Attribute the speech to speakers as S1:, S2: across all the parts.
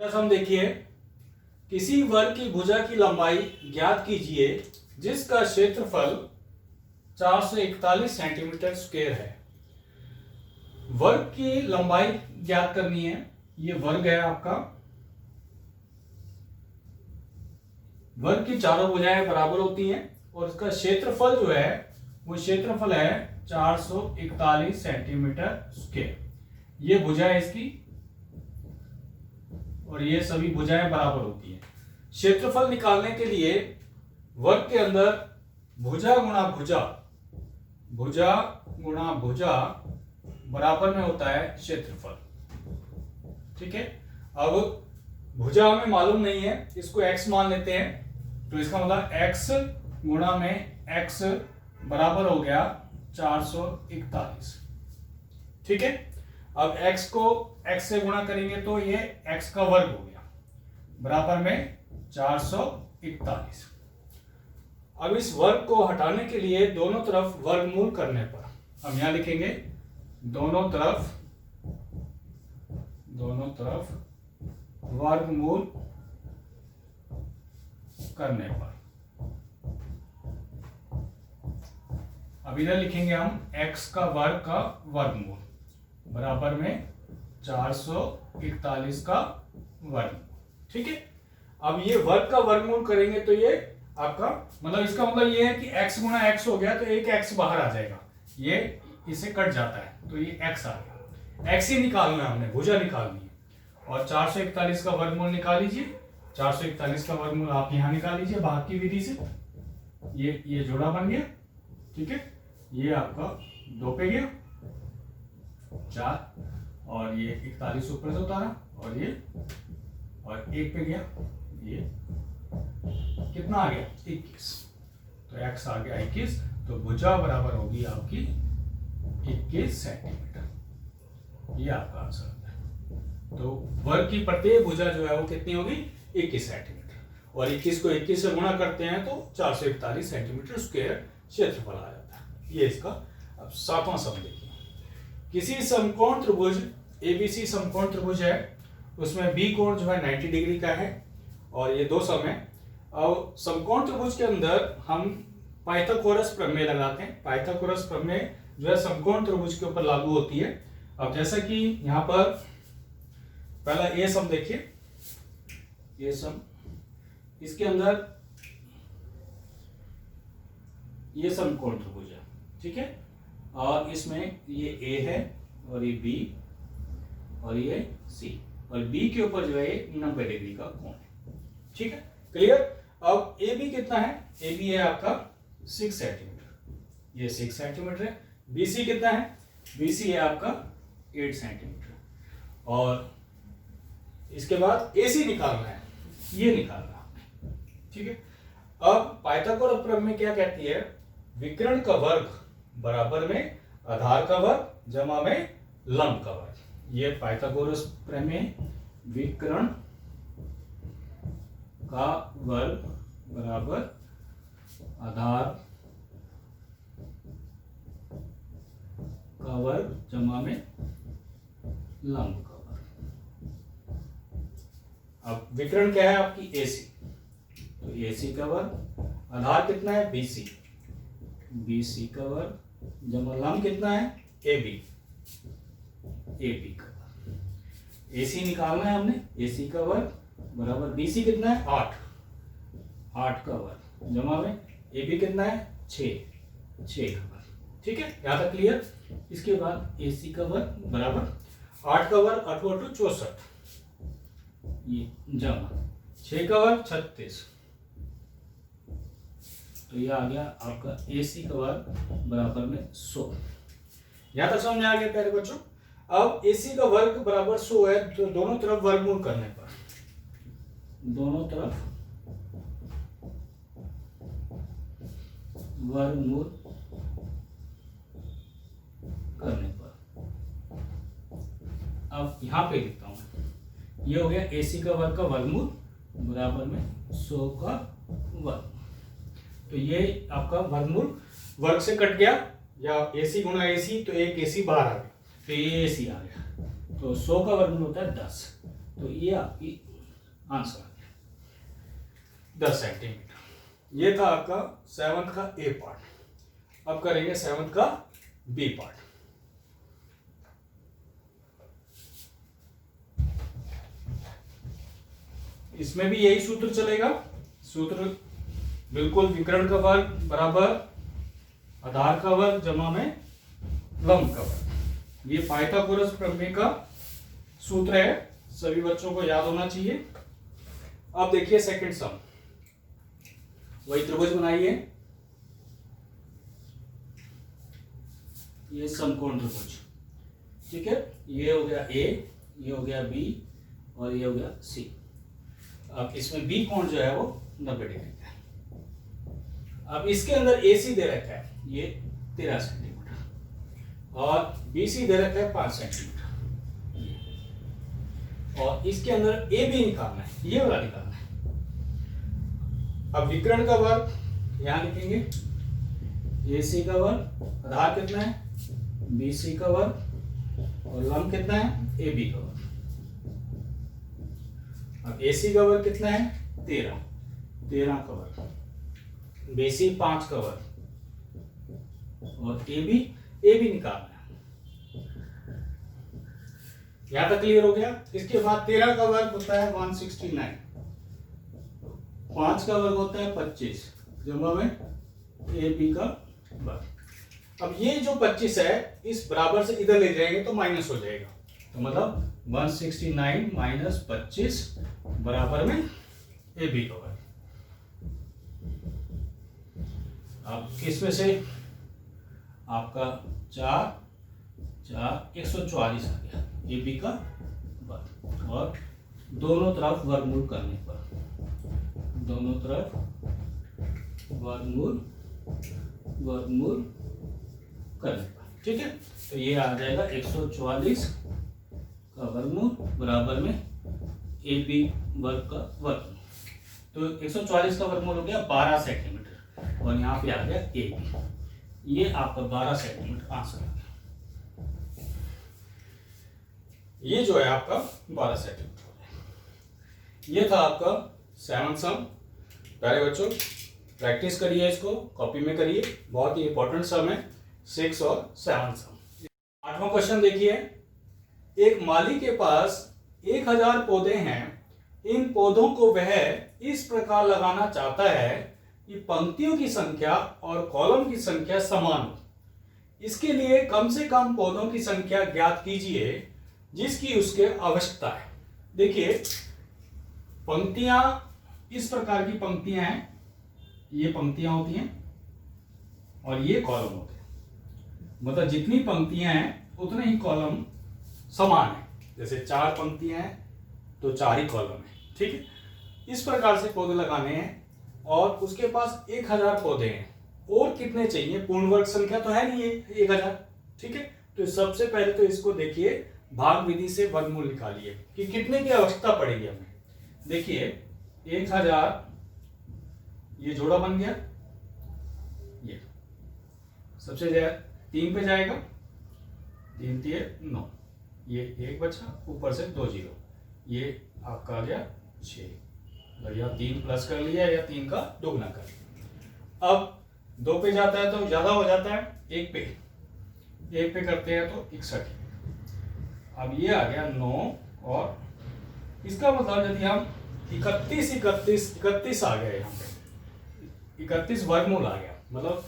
S1: हम देखिए, किसी वर्ग की भुजा की लंबाई ज्ञात कीजिए जिसका क्षेत्रफल 441 सेंटीमीटर स्क्वायर है। वर्ग की लंबाई ज्ञात करनी है। ये वर्ग है आपका। वर्ग की चारों भुजाएं बराबर होती हैं और इसका क्षेत्रफल जो है वो क्षेत्रफल है 441 सेंटीमीटर स्क्वायर। ये भुजा है इसकी और ये सभी भुजाएं बराबर होती हैं। क्षेत्रफल निकालने के लिए वर्ग के अंदर भुजा गुणा भुजा, भुजा गुणा भुजा बराबर में होता है क्षेत्रफल। ठीक है। अब भुजा हमें मालूम नहीं है, इसको x मान लेते हैं, तो इसका मतलब x गुणा में x बराबर हो गया 441। ठीक है। अब x को x से गुणा करेंगे तो ये x का वर्ग हो गया बराबर में 441। अब इस वर्ग को हटाने के लिए दोनों तरफ वर्गमूल करने पर हम यहां लिखेंगे दोनों तरफ वर्गमूल करने पर। अब इधर लिखेंगे हम x का वर्गमूल बराबर में 441 का वर्गमूल। ठीक है। अब ये वर्ग का वर्गमूल करेंगे तो ये आपका मतलब इसका मतलब ये है कि x गुणा x हो गया तो एक x बाहर आ जाएगा, ये इसे कट जाता है तो ये x आ गया। x ही निकालना है, हमने भुजा निकालनी है। और 441 का वर्गमूल निकाल लीजिए। 441 का वर्गमूल आप यहां निकाल लीजिए भाग की विधि से। ये जोड़ा बन गया। ठीक है। ये आपका 2 पे गया 4 और ये 41 ऊपर से उतारा और ये और 1 पे गया, ये कितना आ गया 21। तो x आ गया 21, तो भुजा बराबर होगी आपकी 21 सेंटीमीटर। ये आपका आंसर है। तो वर्ग की प्रत्येक भुजा जो है वो कितनी होगी 21 सेंटीमीटर और 21 को 21 से गुणा करते हैं तो 441 सेंटीमीटर स्क्वायर क्षेत्रफल आ जाता है। ये इसका। अब 7वां सम देखिए। किसी समकोण त्रिभुज ABC समकोण त्रिभुज है, उसमें B कोण जो है 90 डिग्री का है और ये 2 सम है। और समकोण त्रिभुज के अंदर हम पाइथागोरस प्रमेय लगाते हैं। पाइथागोरस प्रमेय जो है समकोण त्रिभुज के ऊपर लागू होती है। अब जैसा कि यहाँ पर पहला ए सम देखिए, ये सम, इसके अंदर ये समकोण त्रिभुज है। ठीक है। और इसमें ये ए है और ये बी और ये सी और बी के ऊपर जो है 90 डिग्री का कोण है। ठीक है। क्लियर। अब ए बी कितना है, ए बी है आपका 6 सेंटीमीटर, ये 6 सेंटीमीटर है। बी सी कितना है, बी सी है आपका 8 सेंटीमीटर। और इसके बाद ए सी निकालना है, ये निकालना है। ठीक है। अब पाइथागोरस प्रमेय क्या कहती है, विकर्ण का वर्ग बराबर में आधार का वर्ग जमा में लंब का वर्ग। ये पाइथागोरस प्रमेय विकर्ण का वर्ग बराबर आधार का वर्ग जमा में लंब का वर्ग। अब विकर्ण क्या है आपकी AC, तो AC का वर्ग, आधार कितना है BC, BC का वर्ग जमा लंब कितना है AB, AB का वर्ग। AC निकालना है हमने, AC का वर्ग बराबर BC कितना है 8 का वर्ग जमा में AB कितना है 6 का वर्ग। ठीक है। यहां तक क्लियर। इसके बाद AC का वर्ग बराबर 8 का वर्ग 8 × 64, ये जमा 6 का वर्ग 36, तो ये आ गया आपका AC का वर्ग बराबर में 100। यहां तक समझ में आ गया प्यारे बच्चों। अब AC का वर्ग बराबर 100 है तो दोनों तरफ वर्गमूल करने पर, दोनों तरफ वर्गमूल करने पर, अब यहां पे लिखता हूं, ये हो गया AC का वर्ग का वर्गमूल बराबर में 100 का वर्ग। तो ये आपका वर्गमूल वर्ग से कट गया, या AC गुणा AC, तो एक AC बाहर आ गया, तो ये AC आ गया। तो 100 का वर्गमूल होता है 10, तो ये आपकी आंसर आ गया 10 सेंटीमीटर। ये था आपका 7th का ए पार्ट। अब करेंगे 7th का बी पार्ट। इसमें भी यही सूत्र चलेगा। सूत्र बिल्कुल विकर्ण का वर्ग बराबर आधार का वर्ग जमा में लंब का वर्ग। ये पाइथागोरस प्रमेय का सूत्र है, सभी बच्चों को याद होना चाहिए। अब देखिए सेकंड सम, वही त्रिभुज बनाइए, ये समकोण त्रिभुज, ठीक है। ये हो गया ए, ये हो गया बी और ये हो गया सी। अब इसमें बी कोण जो है वो 90 डिग्री का है। अब इसके अंदर ए सी दे रखा है, ये 13 सेंटीमीटर और बी सी दे रखा है 5 सेंटीमीटर और इसके अंदर ए बी निकालना है, ये वाला निकालना है। अब विकर्ण का वर्ग यहां लिखेंगे, ए सी का वर्ग, आधार कितना है बी सी का वर्ग और लंब कितना है ए बी का वर्ग। अब ए सी का वर्ग कितना है 13 का वर्ग, बी सी 5 का वर्ग और ए बी निकालना है। यहां तक क्लियर हो गया। इसके बाद 13 का वर्ग होता है 169, 5 का वर्ग होता है 25 जमा में ए बी का वर्ग। अब ये जो 25 है इस बराबर से इधर ले जाएंगे तो माइनस हो जाएगा, तो मतलब 169 माइनस 25 बराबर में ए बी का वर्ग। अब इसमें से आपका 4 144 आ गया ए बी का वर्ग और दोनों तरफ वर्गमूल करने पर, दोनों तरफ वर्गमूल करने पर, ठीक है। तो ये आ जाएगा 144 का वर्गमूल बराबर में ए बी वर्ग का वर्गमूल। तो 144 का वर्गमूल हो गया 12 सेंटीमीटर और यहाँ पे आ गया ए बी, ये आपका 12 सेंटीमीटर आंसर आ गया। ये जो है आपका 12 सेंटीमीटर हो गया। ये था आपका 7th सम। प्यारे बच्चों प्रैक्टिस करिए, इसको कॉपी में करिए, बहुत ही इंपॉर्टेंट सम है 6 और 7 सम। 8वां क्वेश्चन देखिए, एक माली के पास 1000 पौधे हैं। इन पौधों को वह इस प्रकार लगाना चाहता है कि पंक्तियों की संख्या और कॉलम की संख्या समान हो। इसके लिए कम से कम पौधों की संख्या ज्ञात कीजिए जिसकी उसके आवश्यकता है। देखिए पंक्तियां इस प्रकार की पंक्तियां हैं, ये पंक्तियां होती हैं और ये कॉलम होते हैं। मतलब जितनी पंक्तियां हैं उतने ही कॉलम समान है। जैसे 4 पंक्तियां हैं तो 4 ही कॉलम है, ठीक है। इस प्रकार से पौधे लगाने हैं और उसके पास 1000 पौधे हैं। और कितने चाहिए, पूर्ण वर्ग संख्या तो है नहीं है 1000, ठीक है। तो सबसे पहले तो इसको देखिए, भाग विधि से वर्गमूल निकालिए कि कितने की आवश्यकता पड़ेगी हमें। देखिए 1000, ये जोड़ा बन गया, ये सबसे 3 पे जाएगा, 3 3 9, ये 1 बचा, ऊपर से 2 0, ये आपका आ गया 6, या 3 प्लस कर लिया या 3 का दोगुना कर लिया। अब 2 पे जाता है तो ज्यादा हो जाता है, 1 पे करते हैं तो 61। अब ये आ गया 9 और इसका मतलब यदि हम 31 आ गया, यहाँ पे 31 वर्गमूल आ गया, मतलब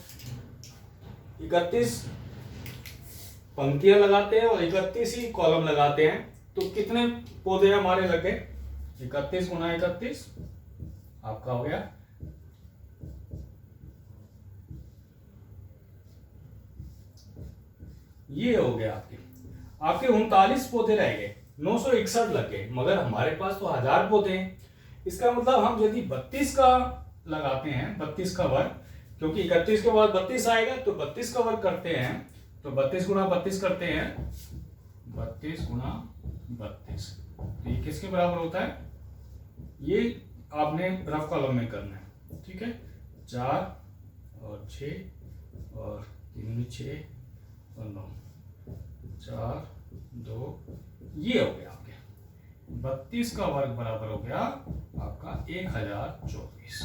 S1: 31 पंक्तियां लगाते हैं और 31 ही कॉलम लगाते हैं, तो कितने पौधे हमारे लगे, 31 गुना 31 आपका हो गया आपके 39 पौधे रह गए, 961 लग गए, मगर हमारे पास तो 1000 पौधे हैं। इसका मतलब हम यदि 32 का लगाते हैं, 32 का वर्ग, क्योंकि 31 के बाद 32 आएगा तो 32 का वर्ग करते हैं, तो 32 गुना 32 करते हैं, 32 गुना 32, तो ये किसके बराबर होता है, ये आपने रफ कॉलम में करना है, ठीक है। 4 और 6 और 3 6 और 9, 4 2, ये हो गया आपके। 32 का वर्ग बराबर हो गया आपका 1024।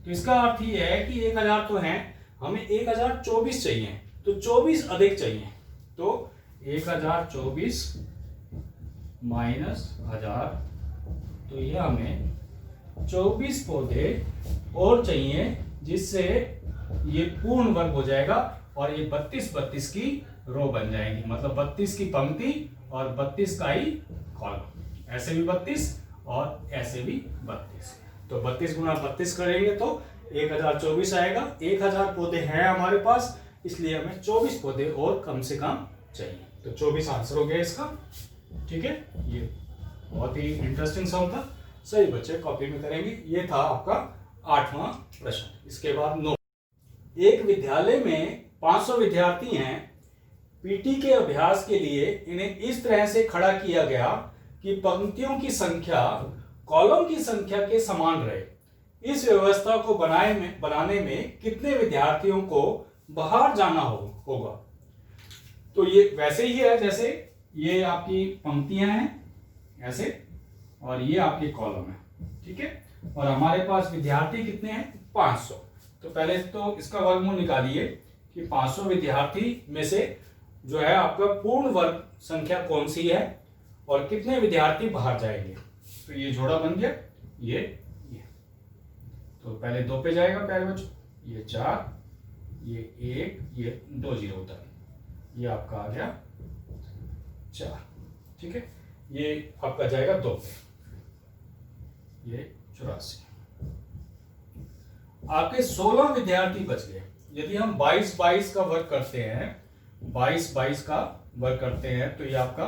S1: तो इसका अर्थ ये है कि 1000 तो है, हमें 1024 चाहिए, तो 24 अधिक चाहिए। तो 1024 माइनस 1000, तो ये हमें 24 पौधे और चाहिए, जिससे ये पूर्ण वर्ग हो जाएगा और ये 32 की रो बन जाएंगी, मतलब 32 की पंक्ति और 32 का ही कॉलम, ऐसे भी 32 और ऐसे भी 32। तो 32 गुना 32 करेंगे तो 1024 आएगा। 1000 पौधे हैं हमारे पास, इसलिए हमें 24 पौधे और कम से कम चाहिए। तो 24 आंसर हो गया इसका। ठीक है, ये बहुत ही इंटरेस्टिंग सम था, सही बच्चे कॉपी में करेंगे। ये था आपका 8वां प्रश्न। इसके बाद 9, एक विद्यालय में 500 विद्यार्थी हैं। पीटी के अभ्यास के लिए इन्हें इस तरह से खड़ा किया गया कि पंक्तियों की संख्या कॉलम की संख्या के समान रहे। इस व्यवस्था को बनाने में कितने विद्यार्थियों को बाहर जाना होगा? तो ये वैसे ही है जैसे ये आपकी पंक्तियां हैं ऐसे, और ये आपके कॉलम है। ठीक है, और हमारे पास विद्यार्थी कितने हैं? 500। तो पहले तो इसका वर्गमूल निकालिए कि 500 विद्यार्थी में से जो है आपका पूर्ण वर्ग संख्या कौन सी है और कितने विद्यार्थी बाहर जाएंगे। तो ये जोड़ा बन गया, ये तो पहले 2 पे जाएगा प्यारे बच्चों, ये 4, ये 1, ये 2 जीरो होता है, ये आपका आ गया 4। ठीक है, ये आपका जाएगा 2 पे, ये 84। आपके 16 विद्यार्थी बच गए। यदि हम 22 का वर्ग करते हैं, 22 का वर्ग करते हैं, तो ये आपका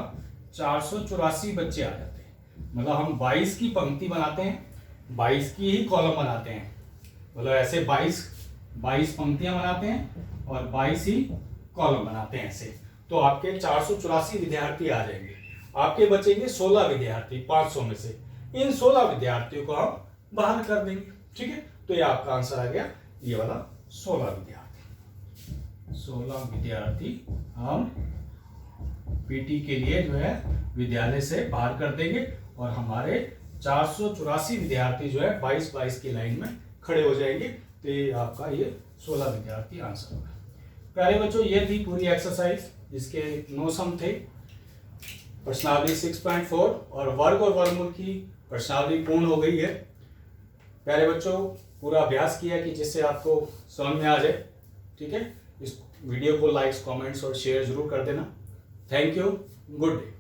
S1: 484 बच्चे आ जाते हैं। मतलब हम 22 की पंक्ति बनाते हैं, 22 की ही कॉलम बनाते हैं, मतलब ऐसे 22 पंक्तियां बनाते हैं और 22 ही कॉलम बनाते हैं ऐसे। तो आपके 484 विद्यार्थी आ जाएंगे। आपके बचेंगे 16 विद्यार्थी 500 में से। इन 16 विद्यार्थियों को हम बाहर कर देंगे। ठीक है, तो ये आपका आंसर आ गया, ये वाला 16 विद्यार्थी। 16 विद्यार्थी हम पीटी के लिए जो है विद्यालय से बाहर कर देंगे और हमारे 484 विद्यार्थी जो है 22 की लाइन में खड़े हो जाएंगे। तो ये आपका ये 16 विद्यार्थी आंसर होगा। प्यारे बच्चों, ये थी पूरी एक्सरसाइज, जिसके 9 सम थे। प्रश्नावली 6.4 और वर्ग और वर्गमूल की प्रश्नावली पूर्ण हो गई है। प्यारे बच्चों, पूरा अभ्यास किया कि जिससे आपको समझ में आ जाए। ठीक है, इस वीडियो को लाइक्स, कमेंट्स और शेयर जरूर कर देना। Thank you, good day.